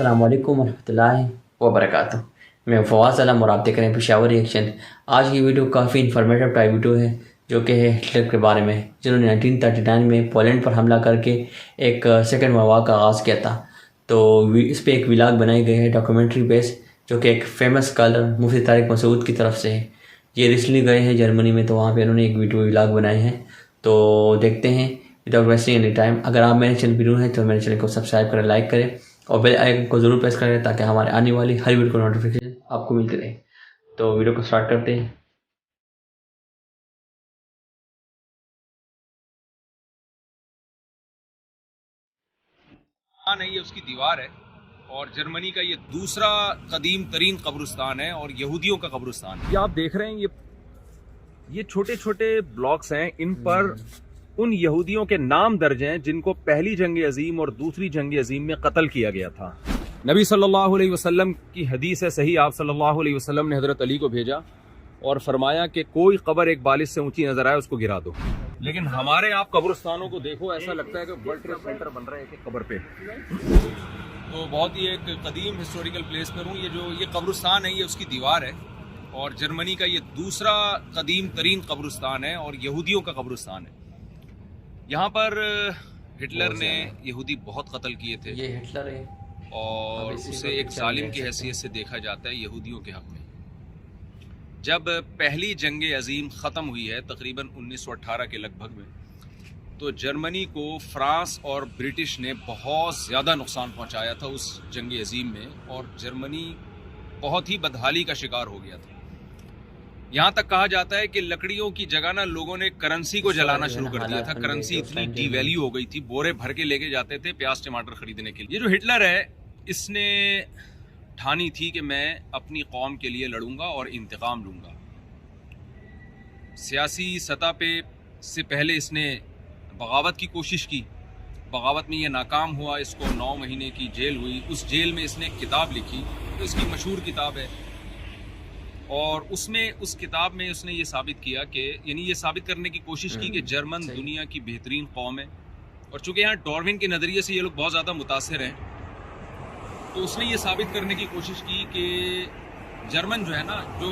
अस्सलाम वालेकुम वरहमतुल्लाहि वबरकातुहू। मैं फवाज़ आलम और आप देख रहे हैं पेशावर रिएक्शन। आज की वीडियो काफ़ी इन्फॉर्मेटिव टाइप वीडियो है जो कि है हिटलर के बारे में, जिन्होंने 1939 में पोलैंड पर हमला करके एक सेकंड वर्ल्ड वॉर का आगाज़ किया था। तो इस पर एक व्लॉग बनाई गई है डॉक्यूमेंट्री बेस, जो कि एक फेमस स्कॉलर मुफ्ती तारिक मसूद की तरफ से है। ये रिसेंटली गए हैं जर्मनी में, तो वहाँ पे उन्होंने एक वीडियो व्लॉग बनाए हैं। तो देखते हैं विदाउट वेस्टिंग एनी टाइम। अगर आप मेरे चैनल पर न्यू हैं तो मेरे चैनल को सब्सक्राइब करें, लाइक करें और बेल आइकन को ज़रूर प्रेस करें ताकि हमारे आने वाली हर वीडियो को नोटिफिकेशन आपको मिलती रहे। तो वीडियो को स्टार्ट करते हैं। हाँ नहीं, ये उसकी दीवार है और जर्मनी का ये दूसरा कदीम तरीन कब्रिस्तान है और यहूदियों का कब्रिस्तान है। ये आप देख रहे हैं, ये छोटे छोटे ब्लॉक्स हैं, इन पर उन यहूदियों के नाम दर्ज हैं जिनको पहली जंग अजीम और दूसरी जंग अजीम में कत्ल किया गया था। नबी सल्लल्लाहु अलैहि वसल्लम की हदीस है सही, आप सल्लल्लाहु अलैहि वसल्लम ने हजरत अली को भेजा और फरमाया कि कोई कब्र एक बालिश से ऊंची नजर आए उसको गिरा दो। लेकिन हमारे आप कब्रिस्तानों को देखो, ऐसा लगता है कि वर्ल्ड ट्रेड सेंटर बन रहा है एक कब्र पे। तो बहुत ही एक कदीम हिस्टोरिकल प्लेस पर हूँ। ये कब्रिस्तान है, ये उसकी दीवार है और जर्मनी का ये दूसरा कदीम तरीन कब्रिस्तान है और यहूदियों का कब्रिस्तान है। यहाँ पर हिटलर ने यहूदी बहुत कत्ल किए थे। ये हिटलर है और उसे एक जालिम की हैसियत से देखा जाता है यहूदियों के हक में। जब पहली जंग अजीम ख़त्म हुई है तकरीबन 1918 के लगभग में, तो जर्मनी को फ्रांस और ब्रिटिश ने बहुत ज़्यादा नुकसान पहुंचाया था उस जंग अजीम में और जर्मनी बहुत ही बदहाली का शिकार हो गया था। यहाँ तक कहा जाता है कि लकड़ियों की जगह ना लोगों ने करेंसी को जलाना शुरू कर दिया था। करेंसी इतनी डीवैल्यू हो गई थी, बोरे भर के लेके जाते थे प्याज टमाटर खरीदने के लिए। ये जो हिटलर है, इसने ठानी थी कि मैं अपनी कौम के लिए लड़ूंगा और इंतकाम लूंगा। सियासी सतह पे से पहले इसने बगावत की कोशिश की, बगावत में ये नाकाम हुआ, इसको 9 महीने की जेल हुई। उस जेल में इसने एक किताब लिखी, तो इसकी मशहूर किताब है और उसमें उस किताब में उसने ये साबित किया कि यानी ये साबित करने की कोशिश की कि जर्मन दुनिया की बेहतरीन कौम है। और चूंकि यहाँ डार्विन के नज़रिए से ये लोग बहुत ज़्यादा मुतासिर हैं, तो उसने ये साबित करने की कोशिश की कि जर्मन जो है ना, जो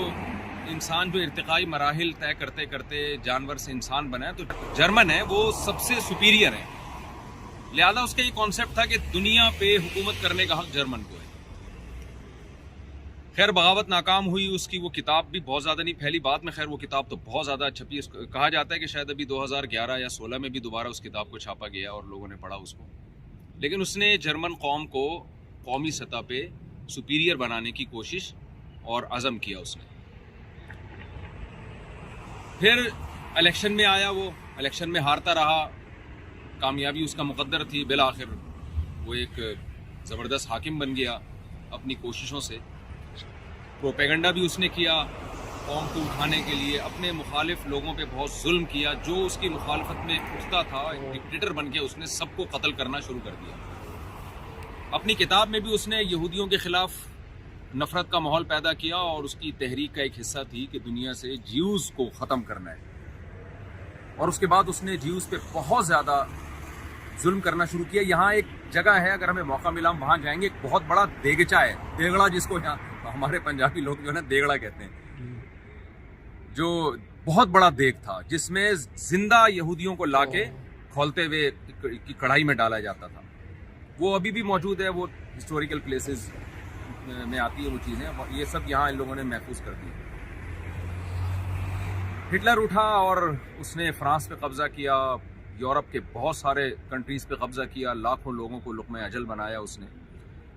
इंसान जो इर्तिकाई मराहिल तय करते करते जानवर से इंसान बना है, तो जर्मन है वो सबसे सुपीरियर है। लिहाजा उसका ये कॉन्सेप्ट था कि दुनिया पे हुकूमत करने का हक जर्मन को है। खैर बगावत नाकाम हुई, उसकी वो किताब भी बहुत ज़्यादा नहीं फैली। बाद में खैर वो किताब तो बहुत ज़्यादा छपी। कहा जाता है कि शायद अभी 2011 या 16 में भी दोबारा उस किताब को छापा गया और लोगों ने पढ़ा उसको। लेकिन उसने जर्मन कौम को कौमी सतह पे सुपीरियर बनाने की कोशिश और अज़म किया उसने। फिर इलेक्शन में आया, वो इलेक्शन में हारता रहा, कामयाबी उसका मुकद्दर थी। बिल आखिर वो एक ज़बरदस्त हाकिम बन गया अपनी कोशिशों से। प्रोपेगेंडा भी उसने किया कौम को उठाने के लिए, अपने मुखालिफ लोगों पे बहुत जुल्म किया। जो उसकी मुखालफत में उठता था, डिक्टेटर बन के उसने सबको कत्ल करना शुरू कर दिया। अपनी किताब में भी उसने यहूदियों के खिलाफ नफरत का माहौल पैदा किया और उसकी तहरीक का एक हिस्सा थी कि दुनिया से ज्यूज़ को ख़त्म करना है। और उसके बाद उसने ज्यूज़ पे बहुत ज़्यादा जुल्म करना शुरू किया। यहाँ एक जगह है, अगर हमें मौका मिला हम वहाँ जाएंगे। एक बहुत बड़ा देगचा है, देगड़ा जिसको यहाँ हमारे पंजाबी लोग जो है ना देगड़ा कहते हैं, जो बहुत बड़ा देग था जिसमें जिंदा यहूदियों को लाके खोलते हुए की कढ़ाई में डाला जाता था। वो अभी भी मौजूद है, वो हिस्टोरिकल प्लेसेस में आती है वो चीज़ें। ये सब यहाँ इन लोगों ने महफूज कर दी। हिटलर उठा और उसने फ्रांस पे कब्जा किया, यूरोप के बहुत सारे कंट्रीज़ पे कब्जा किया, लाखों लोगों को लुक़्मा अजल बनाया उसने।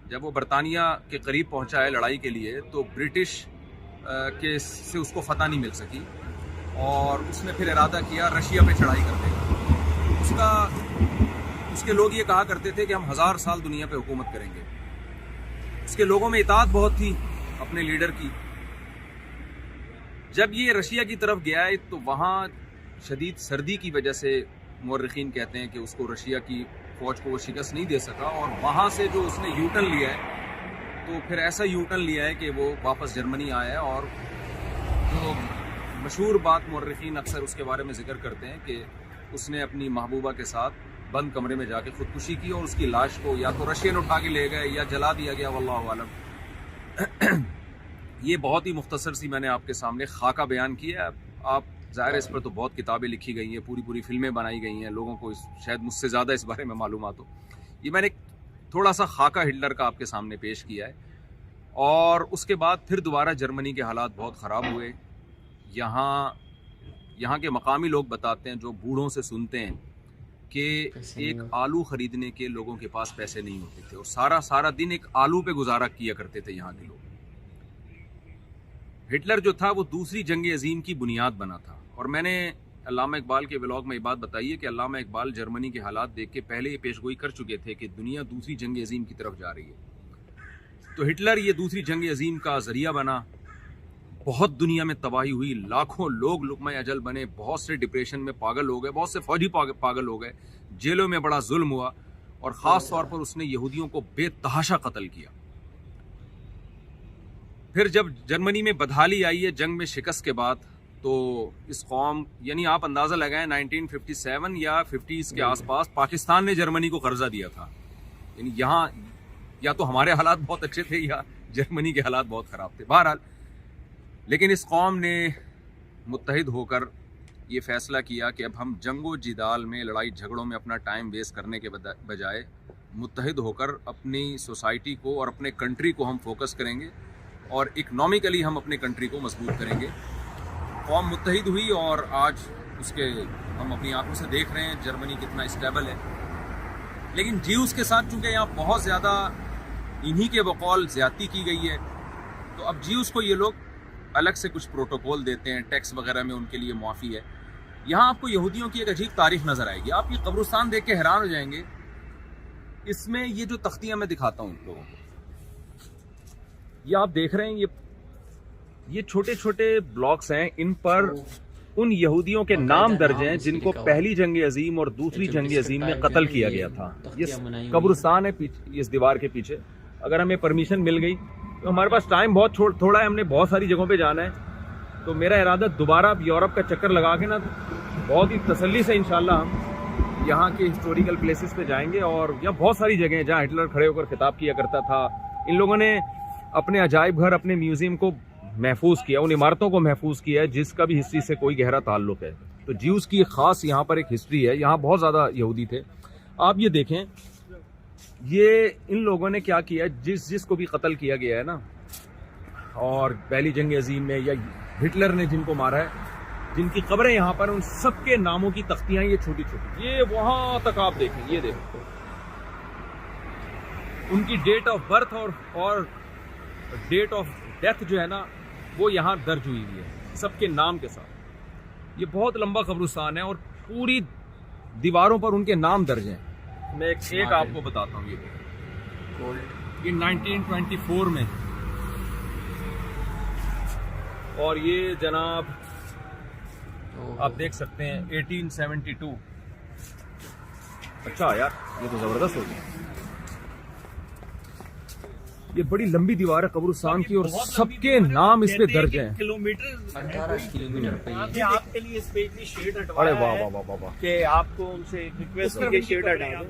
जब वो बरतानिया के करीब पहुंचा है लड़ाई के लिए, तो ब्रिटिश के से उसको फतह नहीं मिल सकी और उसने फिर इरादा किया रशिया पे चढ़ाई करने का। उसके लोग ये कहा करते थे कि हम 1000 साल दुनिया पे हुकूमत करेंगे। उसके लोगों में इताअत बहुत थी अपने लीडर की। जब ये रशिया की तरफ गया है तो वहाँ शदीद सर्दी की वजह से मुर्रिखीन कहते हैं कि उसको रशिया की फौज को वो शिकस्त नहीं दे सका और वहाँ से जो उसने यूटर्न लिया है, तो फिर ऐसा यूटर्न लिया है कि वो वापस जर्मनी आया है। और जो मशहूर बात मुर्रिखीन अक्सर उसके बारे में जिक्र करते हैं कि उसने अपनी महबूबा के साथ बंद कमरे में जाके खुदकुशी की और उसकी लाश को या तो रशियन उठा के ले गए या जला दिया गया, वल्लाहु आलम। ये बहुत ही मुख्तसर सी मैंने आपके सामने खाका बयान किया है। आप ज़ाहिर है इस पर तो बहुत किताबें लिखी गई हैं, पूरी फिल्में बनाई गई हैं, लोगों को शायद मुझसे ज़्यादा इस बारे में मालूमात हो। ये मैंने थोड़ा सा खाका हिटलर का आपके सामने पेश किया है। और उसके बाद फिर दोबारा जर्मनी के हालात बहुत ख़राब हुए। यहाँ के मकामी लोग बताते हैं, जो बूढ़ों से सुनते हैं, कि एक आलू ख़रीदने के लोगों के पास पैसे नहीं होते थे और सारा दिन एक आलू पे गुजारा किया करते थे यहाँ के लोग। हिटलर जो था वो दूसरी जंग अजीम की बुनियाद बना था। और मैंने अल्लामा इकबाल के व्लॉग में ये बात बताई है कि अल्लामा इकबाल जर्मनी के हालात देख के पहले ये पेशगोई कर चुके थे कि दुनिया दूसरी जंग अजीम की तरफ जा रही है। तो हिटलर ये दूसरी जंग अजीम का ज़रिया बना। बहुत दुनिया में तबाही हुई, लाखों लोग लुक़मा अजल बने, बहुत से डिप्रेशन में पागल हो गए, बहुत से फौजी पागल हो गए, जेलों में बड़ा जुल्म हुआ और ख़ास तौर पर उसने यहूदियों को बेतहाशा कत्ल किया। फिर जब जर्मनी में बदहाली आई है जंग में शिकस्त के बाद, तो इस कौम, यानी आप अंदाज़ा लगाएं 1957 या 50s के आसपास पाकिस्तान ने जर्मनी को कर्जा दिया था। यानी यहाँ या तो हमारे हालात बहुत अच्छे थे या जर्मनी के हालात बहुत ख़राब थे। बहरहाल, लेकिन इस कौम ने मुत्तहिद होकर ये फ़ैसला किया कि अब हम जंगो जिदाल में, लड़ाई झगड़ों में अपना टाइम वेस्ट करने के बजाय मुत्तहिद होकर अपनी सोसाइटी को और अपने कंट्री को हम फोकस करेंगे और इकनॉमिकली हम अपने कंट्री को मजबूत करेंगे। कौम मुत्तहिद हुई और आज उसके हम अपनी आंखों से देख रहे हैं जर्मनी कितना स्टेबल है। लेकिन ज्यूज़ के साथ चूँकि यहाँ बहुत ज़्यादा इन्हीं के बकौल ज़्यादती की गई है, तो अब ज्यूज़ को ये लोग अलग से कुछ प्रोटोकॉल देते हैं, टैक्स वगैरह में उनके लिए मुआफ़ी है। यहाँ आपको यहूदियों की एक अजीब तारीख नज़र आएगी। आप ये कब्रिस्तान देख के हैरान हो जाएंगे। इसमें ये जो तख्तियाँ मैं दिखाता हूँ लोगों को, ये आप देख रहे हैं, ये छोटे छोटे ब्लॉक्स हैं। इन पर उन यहूदियों के नाम दर्ज हैं जिनको पहली जंग अजीम और दूसरी जंग अजीम में कत्ल किया गया था। ये कब्रिस्तान है इस दीवार के पीछे। अगर हमें परमिशन मिल गई तो हमारे पास टाइम बहुत थोड़ा है, हमने बहुत सारी जगहों पे जाना है, तो मेरा इरादा दोबारा यूरोप का चक्कर लगा के ना बहुत ही तसल्ली से इंशाल्लाह हम यहाँ के हिस्टोरिकल प्लेसेस पे जाएंगे। और यहाँ बहुत सारी जगह हैं जहाँ हिटलर खड़े होकर खिताब किया करता था। इन लोगों ने अपने अजायब घर, अपने म्यूजियम को महफूज किया, उन इमारतों को महफूज किया है जिसका भी हिस्ट्री से कोई गहरा ताल्लुक है। तो ज्यूज़ की ख़ास यहाँ पर एक हिस्ट्री है। यहाँ बहुत ज़्यादा यहूदी थे। आप ये देखें, ये इन लोगों ने क्या किया, जिसको भी कत्ल किया गया है ना, और पहली जंग अजीम में या हिटलर ने जिनको मारा है, जिनकी कब्रें यहाँ पर, उन सबके नामों की तख्तियाँ ये छोटी छोटी, ये वहाँ तक आप देखें, ये देखें उनकी डेट ऑफ बर्थ और डेट ऑफ डेथ जो है ना, वो यहाँ दर्ज हुई है सबके नाम के साथ। ये बहुत लंबा कब्रिस्तान है और पूरी दीवारों पर उनके नाम दर्ज हैं। मैं एक आपको बताता हूँ। ये 1924 में, और ये जनाब आप देख सकते हैं 1872। अच्छा यार, ये तो जबरदस्त हो गया। ये बड़ी लंबी दीवार है कब्रिस्तान की और सबके नाम इस पे दर्ज हैं। 18 किलोमीटर पे आपके लिए स्पेशली शेड हटवाया। अरे वाह वाह वाह वाह वाह, कि आपको उनसे रिक्वेस्ट करके शेड हटा दो।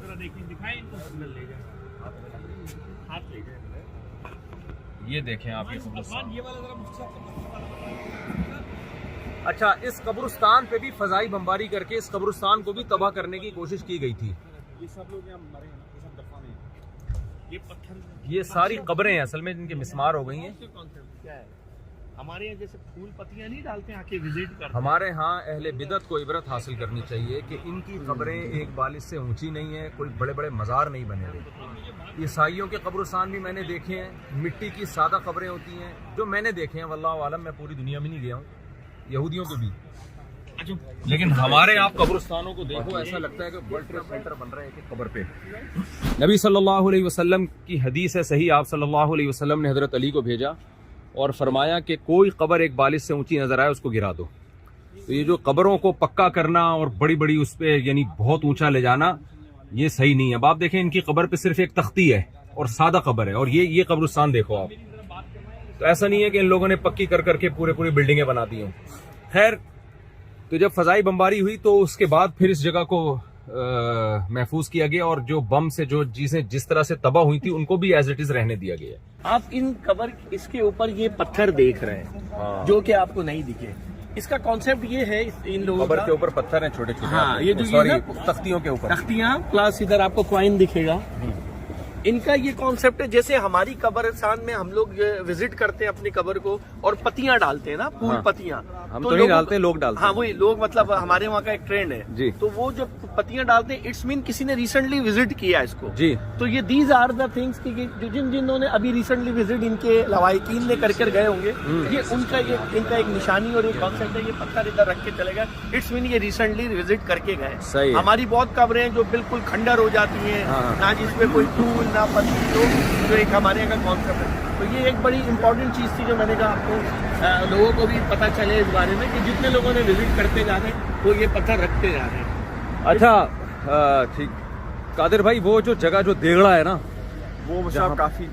ये देखें आप, ये कब्रिस्तान। अच्छा, इस कब्रिस्तान पे भी फजाई बमबारी करके इस कब्रिस्तान को भी तबाह करने की कोशिश की गई थी। ये सब लोग यहाँ मरे हैं, ये सब दफन हैं। ये पत्थर, ये सारी कब्रें हैं असल में जिनकी मिस्मार हो गई हैं। क्या है, हमारे यहाँ जैसे फूल पत्तियाँ नहीं डालते, आके विजिट करते। हमारे यहाँ अहले बिदत को इबरत हासिल करनी चाहिए कि इनकी कब्रें एक बालिश से ऊंची नहीं है, कोई बड़े बड़े मज़ार नहीं बने हुए। ईसाइयों के कब्रिस्तान भी मैंने देखे हैं, मिट्टी की सादा कब्रें होती हैं जो मैंने देखे हैं। वल्लाहु आलम, मैं पूरी दुनिया में नहीं गया हूँ, यहूदियों के भी। लेकिन हमारे आप कब्रिस्तानों को देखो, ऐसा लगता है कि वर्ल्ड ट्रेड सेंटर बन रहा है एक कब्र पे। नबी सल्लल्लाहु अलैहि वसल्लम की हदीस है सही, आप सल्लल्लाहु अलैहि वसल्लम ने हज़रत अली को भेजा और फरमाया कि कोई कब्र एक बालिश से ऊंची नजर आए उसको गिरा दो। तो ये जो कब्रों को पक्का करना और बड़ी बड़ी उस पर यानी बहुत ऊंचा ले जाना, ये सही नहीं है। अब आप देखें, इनकी कब्र पे सिर्फ एक तख्ती है और सादा कब्र है, और ये कब्रिस्तान देखो आप। तो ऐसा नहीं है कि इन लोगों ने पक्की कर करके पूरी बिल्डिंगें बना दी हों। खैर, तो जब फ़ज़ाई बमबारी हुई तो उसके बाद फिर इस जगह को महफूज किया गया और जो बम से जो चीजें जिस तरह से तबाह हुई थी उनको भी एज इट इज रहने दिया गया है। आप इन कबर इसके ऊपर ये पत्थर देख रहे हैं, हाँ। जो कि आपको नहीं दिखे। इसका कॉन्सेप्ट ये है इन लोगों कबर का, के ऊपर पत्थर हैं छोटे छोटे, हाँ, ये जो सॉरी ये ना तख्तियों के ऊपर तख्तियां प्लस इधर आपको कॉइन दिखेगा। इनका ये कॉन्सेप्ट है, जैसे हमारी कब्रिस्तान में हम लोग विजिट करते हैं अपनी कब्र को और पत्तियां डालते हैं ना, फूल हाँ। पत्तियां हम तो नहीं डालते, लोग डालते हाँ वही लोग, मतलब हमारे वहाँ का एक ट्रेंड है जी। तो वो जो पत्तियां डालते हैं, इट्स मीन किसी ने रिसेंटली विजिट किया इसको जी। तो ये दीज आर द थिंग्स कि जिन्होंने अभी रिसेंटली विजिट इनके लवाइकीन ने कर गए होंगे, ये उनका इनका एक निशानी और एक कॉन्सेप्ट है। ये पत्थर इधर रख के चले गए, इट्स मीन ये रिसेंटली विजिट करके गए। सही है। हमारी बहुत कब्रें हैं जो बिल्कुल खंडर हो जाती हैं, हाँ। ना जिसमें कोई फूल ना पत्ती, जो एक हमारे यहाँ का कॉन्सेप्ट है। तो ये एक बड़ी इंपॉर्टेंट चीज थी जो मैंने कहा आपको, लोगों को भी पता चले इस बारे में कि जितने लोगों ने विजिट करते जा रहे हैं वो ये पत्थर रखते जा रहे हैं। अच्छा ठीक, कादिर भाई वो जो जगह जो देगड़ा है ना, वो साहब काफी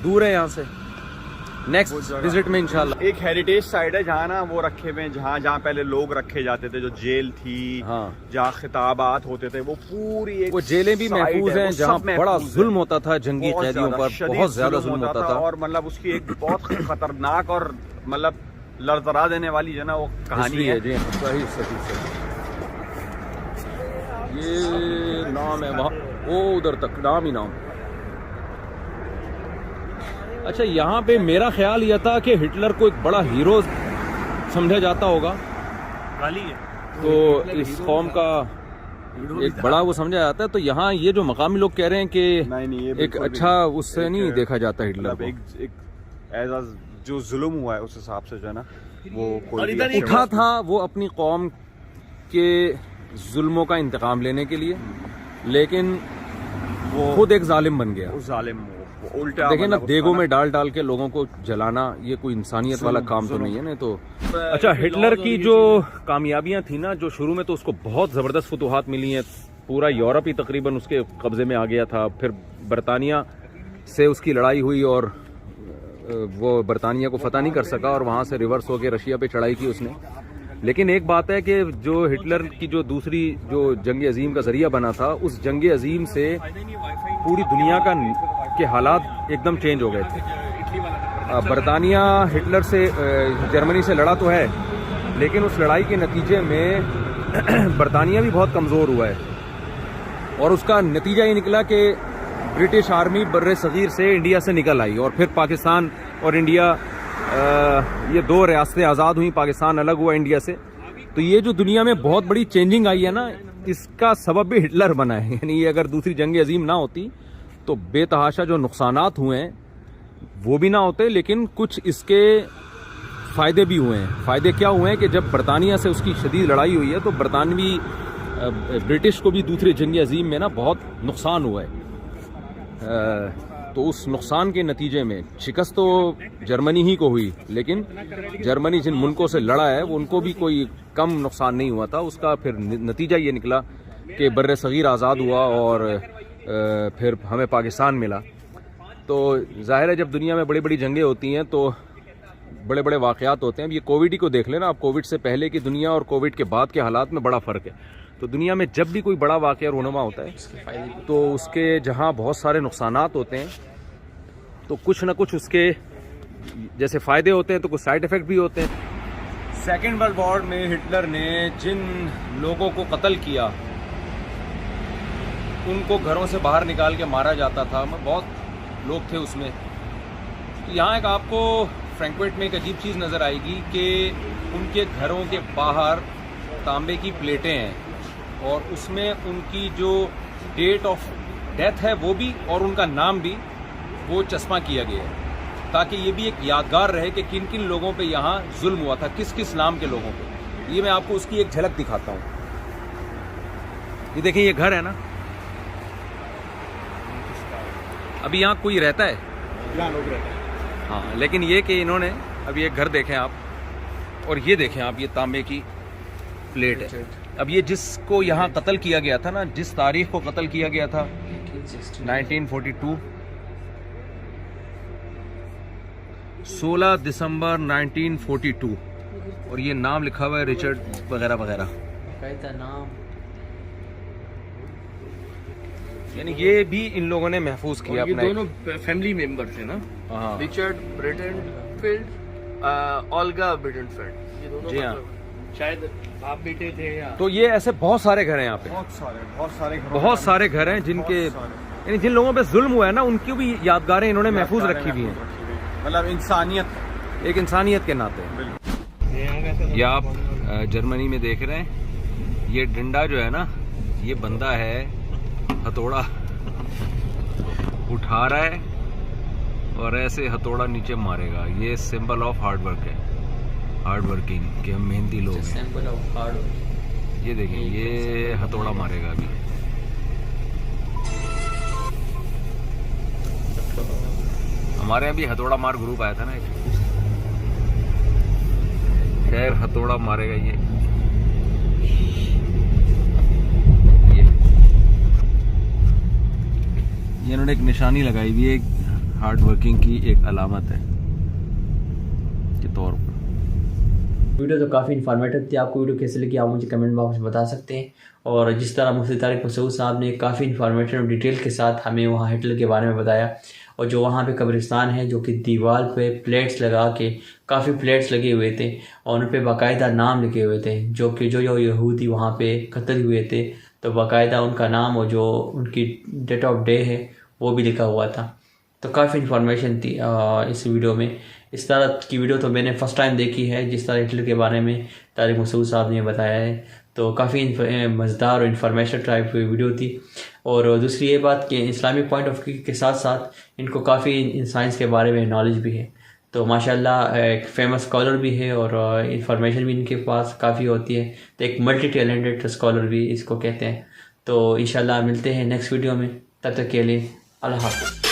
दूर है यहाँ से। नेक्स्ट विजिट में इंशाल्लाह। एक हेरिटेज साइड है जहाँ ना वो रखे हुए हैं, जहाँ पहले लोग रखे जाते थे, जो जेल थी, हाँ। जहाँ खिताबात होते थे, वो पूरी एक वो जेलें भी महफूज हैं जहाँ बड़ा जुल्म होता था जंगी कैदियों पर, बहुत ज्यादा जुल्म होता था। और मतलब उसकी एक बहुत खतरनाक और मतलब लड़तरा देने वाली जो ना वो कहानी है। जी सही सही सही। ये नाम है वहाँ, वो उधर तक नाम ही नाम। अच्छा, यहाँ पे मेरा ख्याल यह था कि हिटलर को एक बड़ा हीरो समझा जाता होगा, गाली है तो इस कौम का एक बड़ा वो समझा जाता है। तो यहाँ ये जो मकामी लोग कह रहे हैं कि नहीं, ये एक अच्छा उससे नहीं देखा जाता हिटलर को। एक ऐसा जो जुल्म हुआ है उस हिसाब से जो है ना वो और इधर कोई उठा था वो अपनी कौम के जुल्मों का इंतकाम लेने के लिए, लेकिन वो खुद एक जालिम बन गया। जालिम उल्टा देखें ना, मतलब देगों उसका में डाल डाल के लोगों को जलाना, ये कोई इंसानियत वाला काम तो नहीं है ना। तो अच्छा, हिटलर की जो कामयाबियां थी ना, जो शुरू में तो उसको बहुत ज़बरदस्त फतूहात मिली हैं, पूरा यूरोप ही तकरीबन उसके कब्जे में आ गया था। फिर बरतानिया से उसकी लड़ाई हुई और वो बरतानिया को फतह नहीं कर सका और वहाँ से रिवर्स होकर रशिया पे चढ़ाई की उसने। लेकिन एक बात है कि जो हिटलर की जो दूसरी जो जंग अजीम का जरिया बना था, उस जंग अजीम से पूरी दुनिया के हालात एकदम चेंज हो गए थे। बरतानिया हिटलर से जर्मनी से लड़ा तो है, लेकिन उस लड़ाई के नतीजे में बरतानिया भी बहुत कमज़ोर हुआ है और उसका नतीजा ये निकला कि ब्रिटिश आर्मी बर्रे सगीर से इंडिया से निकल आई और फिर पाकिस्तान और इंडिया, ये दो रियासतें आज़ाद हुई, पाकिस्तान अलग हुआ इंडिया से। तो ये जो दुनिया में बहुत बड़ी चेंजिंग आई है ना, इसका सबब भी हिटलर बना है। यानी ये अगर दूसरी जंग अजीम ना होती तो बेतहाशा जो नुकसानात हुए हैं वो भी ना होते, लेकिन कुछ इसके फ़ायदे भी हुए हैं। फ़ायदे क्या हुए हैं कि जब बरतानिया से उसकी शदीद लड़ाई हुई है तो बरतानवी ब्रिटिश को भी दूसरी जंग अजीम में ना बहुत नुकसान हुआ है। तो उस नुकसान के नतीजे में शिकस्त तो जर्मनी ही को हुई, लेकिन जर्मनी जिन मुल्कों से लड़ा है वो उनको भी कोई कम नुकसान नहीं हुआ था। उसका फिर नतीजा ये निकला कि बर्रे सगीर आज़ाद हुआ और फिर हमें पाकिस्तान मिला। तो जाहिर है जब दुनिया में बड़ी बड़ी जंगें होती हैं तो बड़े बड़े वाक़यात होते हैं। अब ये कोविड ही को देख लेना आप, कोविड से पहले की दुनिया और कोविड के बाद के हालात में बड़ा फ़र्क है। तो दुनिया में जब भी कोई बड़ा वाक़या रूनुमा होता है तो उसके जहाँ बहुत सारे नुकसानात होते हैं तो कुछ ना कुछ उसके जैसे फ़ायदे होते हैं तो कुछ साइड इफ़ेक्ट भी होते हैं। सेकेंड वर्ल्ड वॉर में हिटलर ने जिन लोगों को कत्ल किया उनको घरों से बाहर निकाल के मारा जाता था, बहुत लोग थे उसमें। तो यहाँ एक आपको फ्रैंकफर्ट में एक अजीब चीज़ नज़र आएगी कि उनके घरों के बाहर तांबे की प्लेटें हैं और उसमें उनकी जो डेट ऑफ डेथ है वो भी और उनका नाम भी वो चश्मा किया गया है, ताकि ये भी एक यादगार रहे कि किन किन लोगों पे यहाँ जुल्म हुआ था, किस किस नाम के लोगों पे। ये मैं आपको उसकी एक झलक दिखाता हूँ। ये देखिए, ये घर है ना, अभी यहाँ कोई रहता है, लोग रहते हैं। हाँ, लेकिन ये कि इन्होंने अभी एक घर देखें आप और ये देखें आप, ये तांबे की प्लेट है। अब ये जिसको यहाँ कत्ल किया गया था ना, जिस तारीख को कत्ल किया गया था 1942, 16 दिसंबर 1942, और ये नाम लिखा हुआ है रिचर्ड वगैरह वगैरह। नाम यानी ये भी इन लोगों ने महफूज किया ये अपना दोनों फैमिली मेंबर थे ना, हाँ रिचर्ड ब्रेडनफील्ड, ओल्गा ब्रेडनफील्ड, ये दोनों जी हाँ। मतलब शायद आप बेटे थे या तो ये ऐसे बहुत सारे घर हैं यहाँ पे, बहुत सारे घर हैं जिनके यानी जिन लोगों पे जुल्म हुआ है ना, उनकी भी यादगारें इन्होंने महफूज रखी हुई हैं, मतलब इंसानियत, एक इंसानियत के नाते। ये आप जर्मनी में देख रहे हैं, ये डंडा जो है ना, ये बंदा है हथौड़ा उठा रहा है और ऐसे हथौड़ा नीचे मारेगा। ये सिंबल ऑफ हार्ड वर्क है, हार्ड वर्किंग, कि हम मेहनती लोग हैं। Simple of hard work. ये देखें, ये हथौड़ा मारेगा अभी। हमारे यहाँ भी हथौड़ा मार ग्रुप आया था ना एक, खैर हथौड़ा मारेगा ये इन्होंने एक निशानी लगाई हुई है, एक हार्ड वर्किंग की एक अलामत है के तौर पर। वीडियो तो काफ़ी इन्फॉर्मेटिव थी। आपको वीडियो कैसे लगी आप मुझे कमेंट बॉक्स में बता सकते हैं। और जिस तरह मुफ्ती तारिक मसूद साहब ने काफ़ी इन्फॉर्मेटिव और डिटेल के साथ हमें वहाँ हिटलर के बारे में बताया, और जो वहाँ पे कब्रिस्तान है जो कि दीवार पे प्लेट्स लगा के, काफ़ी प्लेट्स लगे हुए थे और उन पे बाकायदा नाम लिखे हुए थे, जो कि जो यहूदी वहाँ पे कत्ल हुए थे तो बाकायदा उनका नाम और जो उनकी डेट ऑफ डे है वो भी लिखा हुआ था। तो काफ़ी इन्फॉर्मेशन थी इस वीडियो में। इस तरह की वीडियो तो मैंने फ़र्स्ट टाइम देखी है, जिस तरह हिटलर के बारे में तारिक मसूद साहब ने बताया है। तो काफ़ी मज़ेदार और इन्फॉर्मेशन टाइप वीडियो थी। और दूसरी ये बात कि इस्लामिक पॉइंट ऑफ व्यू के साथ साथ इनको काफ़ी साइंस के बारे में नॉलेज भी है। तो माशाल्लाह एक फेमस स्कॉलर भी है और इन्फॉर्मेशन भी इनके पास काफ़ी होती है। तो एक मल्टी टैलेंटेड स्कॉलर भी इसको कहते हैं। तो इंशाल्लाह मिलते हैं नेक्स्ट वीडियो में, तब तक के लिए अल्लाह हाफ़िज़।